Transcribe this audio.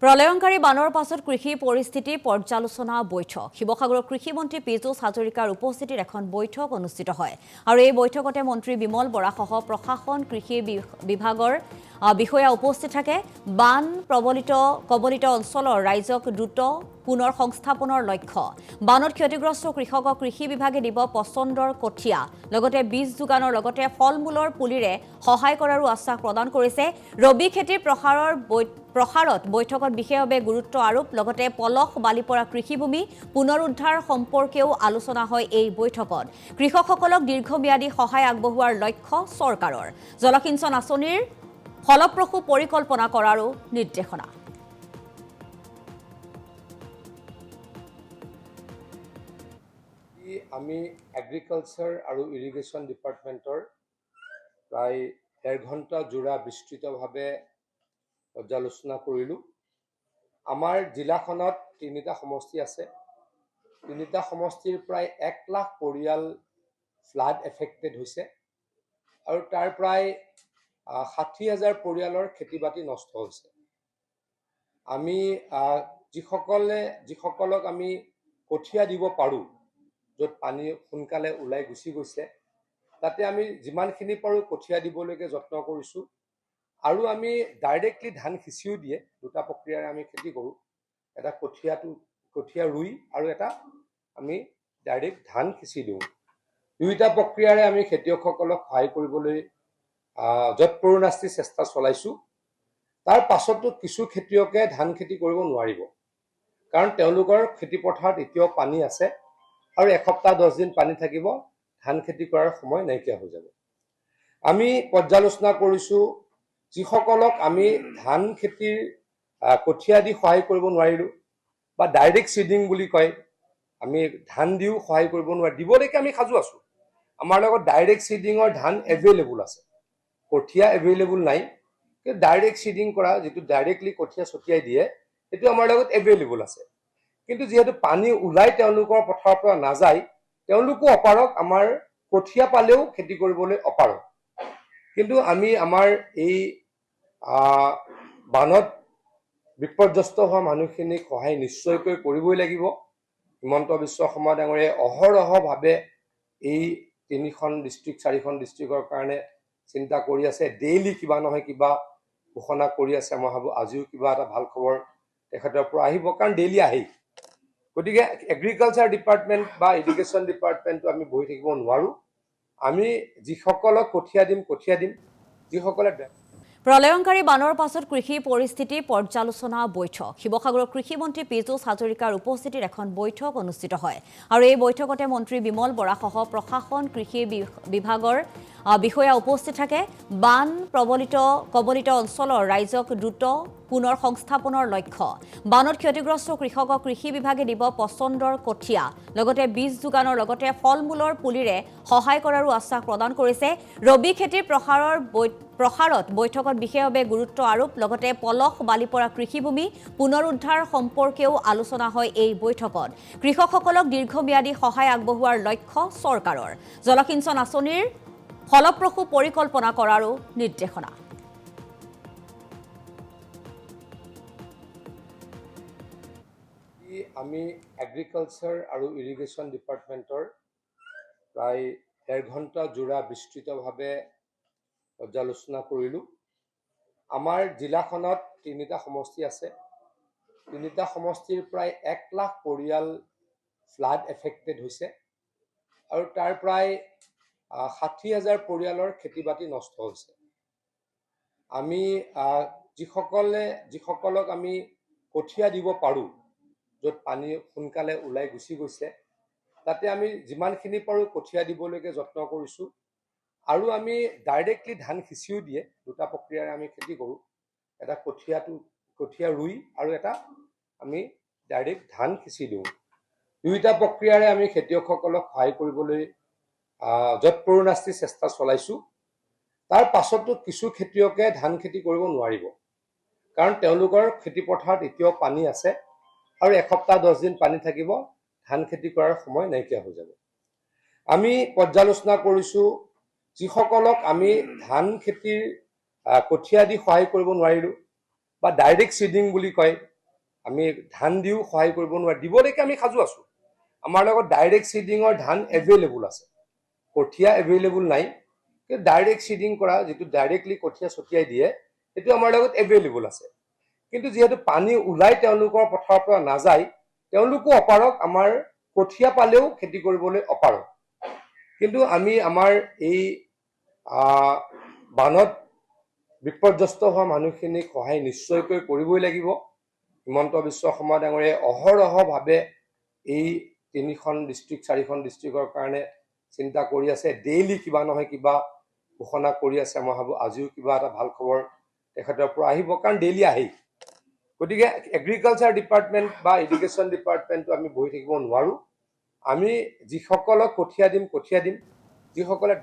প্ৰলয়ংকাৰী বানৰ পাছত কৃষি পৰিস্থিতি পৰ্যালোচনা বৈঠক শিৱসাগৰৰ কৃষি মন্ত্ৰী পীযুষ হাজৰিকাৰ উপস্থিতিত এখন বৈঠক অনুষ্ঠিত হয় আৰু এই বৈঠকতে মন্ত্ৰী বিমল বৰাসহ প্ৰশাসন কৃষি বিভাগৰ বিষয়া উপস্থিত থাকে বান কবলিত অঞ্চলৰ ৰাইজক দ্ৰুত পুনৰ সংস্থাপনৰ লক্ষ্য বানত ক্ষতিগ্ৰস্ত কৃষকক কৃষি বিভাগে দিব পছন্দৰ কঠীয়া লগতে বীজ যোগানৰ লগতে ফলমূলৰ পুলিৰে সহায় কৰাৰো আশ্বাস প্ৰদান কৰিছে ৰবি খেতিৰ প্ৰসাৰত বৈঠকত বিশেষভাৱে গুৰুত্ব আৰোপ লগতে পলস বালি পৰা কৃষিভূমি পুনৰুদ্ধাৰ সম্পৰ্কেও আলোচনা হয় এই বৈঠকত কৃষকসকলক দীৰ্ঘম্যাদী সহায় আগবঢ়োৱাৰ লক্ষ্য চৰকাৰৰ জলসিঞ্চন আঁচনিৰ ফলপ্ৰসূ পৰিকল্পনা কৰাৰো নিৰ্দেশনা আমি এগ্ৰিকালচাৰ আৰু ইৰিগেশ্যন ডিপাৰ্টমেণ্টৰ প্ৰায় 1.5 ঘণ্টা জোৰা বিস্তৃতভাৱে পৰ্যালোচনা কৰিলোঁ আমাৰ জিলাখনত 3টা সমষ্টি আছে 3টা সমষ্টিৰ প্ৰায় 1 লাখ পৰিয়াল ফ্লাড এফেক্টেড হৈছে আৰু তাৰ প্ৰায় 60,000 পৰিয়ালৰ খেতি-বাতি নষ্ট হৈছে আমি যিসকলক আমি কঠীয়া দিব পাৰোঁ য'ত পানী সোনকালে ওলাই গুচি গৈছে তাতে আমি যিমানখিনি পাৰোঁ কঠীয়া দিবলৈকে যত্ন কৰিছোঁ আৰু আমি ডাইৰেক্টলি ধান সিঁচিও দিয়ে দুটা প্ৰক্ৰিয়াৰে আমি খেতি কৰোঁ এটা কঠীয়া ৰুই আৰু এটা আমি ডাইৰেক্ট ধান সিঁচি দিওঁ দুইটা প্ৰক্ৰিয়াৰে আমি খেতিয়কসকলক সহায় কৰিবলৈ যৎপৰোনাস্তি চেষ্টা চলাইছোঁ তাৰ পাছতো কিছু খেতিয়কে ধান খেতি কৰিব নোৱাৰিব কাৰণ তেওঁলোকৰ খেতি পথাৰত এতিয়াও পানী আছে আৰু এসপ্তাহ 10 দিন পানী থাকিব ধান খেতি কৰাৰ সময় নাইকিয়া হৈ যাব আমি পৰ্যালোচনা কৰিছোঁ যিসকলক আমি ধান খেতিৰ কঠীয়া দি সহায় কৰিব নোৱাৰিলোঁ বা ডাইৰেক্ট সিডিং বুলি কয় আমি ধান দিও সহায় কৰিব নোৱাৰি দিবলৈকে আমি সাজু আছোঁ আমাৰ লগত ডাইৰেক্ট সিডিঙৰ ধান এভেইলেবল আছে কঠীয়া এভেইলেবল নাই কিন্তু ডাইৰেক্ট সিডিং কৰা যেটো ডাইৰেক্টলি কঠীয়া ছটিয়াই দিয়ে এটো আমাৰ লগত এভেইলেবল আছে কিন্তু যেহেতু পানী উলাই তেওঁলোকৰ পথাৰৰ পৰা নাযায় তেওঁলোকো অপাৰক আমাৰ কঠীয়া পালেও খেতি কৰিবলৈ অপাৰক কিন্তু আমি আমাৰ এই বানত বিপৰ্যস্ত হোৱা মানুহখিনিক সহায় নিশ্চয়কৈ কৰিবই লাগিব হিমন্ত বিশ্ব শৰ্মা ডাঙৰীয়াই অহৰহভাৱে এই 3খন ডিস্ট্ৰিক্ট 4খন ডিস্ট্ৰিক্টৰ কাৰণে চিন্তা কৰি আছে ডেইলি কিবা নহয় কিবা ঘোষণা কৰি আছে মই ভাবো আজিও কিবা এটা ভাল খবৰ তেখেতৰ পৰা আহিব কাৰণ ডেইলি আহে গতিকে এগ্ৰিকালচাৰ ডিপাৰ্টমেণ্ট বা ইৰিগেশ্যন ডিপাৰ্টমেণ্টটো আমি বহি থাকিব নোৱাৰো আমি যিসকলক কঠীয়া দিম যিসকলে প্ৰলয়ংকাৰী বানৰ পাছত কৃষি পৰিস্থিতি পৰ্যালোচনা বৈঠক শিৱসাগৰৰ কৃষি মন্ত্ৰী পীযুষ হাজৰিকাৰ উপস্থিতিত এখন বৈঠক অনুষ্ঠিত হয় আৰু এই বৈঠকতে মন্ত্ৰী বিমল বৰাসহ প্ৰশাসন কৃষি বিভাগৰ বিষয়া উপস্থিত থাকে বান কবলিত অঞ্চলৰ ৰাইজক দ্ৰুত পুনৰ সংস্থাপনৰ লক্ষ্য বানত ক্ষতিগ্ৰস্ত কৃষকক কৃষি বিভাগে দিব পছন্দৰ কঠীয়া লগতে বীজ যোগানৰ লগতে ফলমূলৰ পুলিৰে সহায় কৰাৰো আশ্বাস প্ৰদান কৰিছে ৰবি খেতিৰ প্ৰসাৰত বৈঠকত বিশেষভাৱে গুৰুত্ব আৰোপ লগতে পলস বালি পৰা কৃষিভূমি পুনৰুদ্ধাৰ সম্পৰ্কেও আলোচনা হয় এই বৈঠকত কৃষকসকলক দীৰ্ঘম্যাদী সহায় আগবঢ়োৱাৰ লক্ষ্য চৰকাৰৰ জলসিঞ্চন আঁচনিৰ ফলপ্ৰসূ পৰিকল্পনা কৰাৰো নিৰ্দেশনা আমি এগ্ৰিকালচাৰ আৰু ইৰিগেশ্যন ডিপাৰ্টমেণ্টৰ প্ৰায় 1.5 ঘণ্টা জোৰা বিস্তৃতভাৱে পৰ্যালোচনা কৰিলোঁ আমাৰ জিলাখনত 3টা সমষ্টি আছে 3টা সমষ্টিৰ প্ৰায় 1 লাখ পৰিয়াল ফ্লাড এফেক্টেড হৈছে আৰু তাৰ প্ৰায় 60,000 পৰিয়ালৰ খেতি-বাতি নষ্ট হৈছে আমি যিসকলক আমি কঠীয়া দিব পাৰোঁ য'ত পানী সোনকালে ওলাই গুচি গৈছে তাতে আমি যিমানখিনি পাৰোঁ কঠীয়া দিবলৈকে যত্ন কৰিছোঁ আৰু আমি ডাইৰেক্টলি ধান সিঁচিও দিয়ে দুটা প্ৰক্ৰিয়াৰে আমি খেতি কৰোঁ এটা কঠীয়া ৰুই আৰু এটা আমি ডাইৰেক্ট ধান সিঁচি দিওঁ দুইটা প্ৰক্ৰিয়াৰে আমি খেতিয়কসকলক সহায় কৰিবলৈ যৎপৰোনাস্তি চেষ্টা চলাইছোঁ তাৰ পাছতো কিছু খেতিয়কে ধান খেতি কৰিব নোৱাৰিব কাৰণ তেওঁলোকৰ খেতি পথাৰত এতিয়াও পানী আছে আৰু এসপ্তাহ 10 দিন পানী থাকিব ধান খেতি কৰাৰ সময় নাইকিয়া হৈ যাব আমি পৰ্যালোচনা কৰিছোঁ যিসকলক আমি ধান খেতিৰ কঠীয়া দি সহায় কৰিব নোৱাৰিলোঁ বা ডাইৰেক্ট চিডিং বুলি কয়, আমি ধান দিও সহায় কৰিব নোৱাৰি, দিবলৈকে আমি সাজু আছোঁ। আমাৰ লগত ডাইৰেক্ট চিডিঙৰ ধান এভেইলেবল আছে, কঠীয়া এভেইলেবল নাই, কিন্তু ডাইৰেক্ট চিডিং কৰা যিটো ডাইৰেক্টলি কঠীয়া ছটিয়াই দিয়ে সেইটো আমাৰ লগত এভেইলেবল আছে। কিন্তু যিহেতু পানী ওলাই তেওঁলোকৰ পথাৰৰ পৰা নাযায়, তেওঁলোকো অপাৰক, আমাৰ কঠীয়া পালেও খেতি কৰিবলৈ অপাৰক। কিন্তু আমি আমাৰ এই বানত বিপৰ্যস্ত হোৱা মানুহখিনিক সহায় নিশ্চয়কৈ কৰিবই লাগিব। হিমন্ত বিশ্ব শৰ্মা ডাঙৰীয়াই অহৰহভাৱে এই 3খন ডিষ্ট্ৰিক্ট 4খন ডিষ্ট্ৰিক্টৰ কাৰণে চিন্তা কৰি আছে, ডেইলি কিবা নহয় কিবা ঘোষণা কৰি আছে। মই ভাবোঁ আজিও কিবা এটা ভাল খবৰ তেখেতৰ পৰা আহিব, কাৰণ ডেইলি আহেই। গতিকে এগ্ৰিকালচাৰ ডিপাৰ্টমেণ্ট বা এডুকেশ্যন ডিপাৰ্টমেণ্টটো আমি বহি থাকিব নোৱাৰোঁ। আমি যিসকলক কঠীয়া দিম, যিসকলে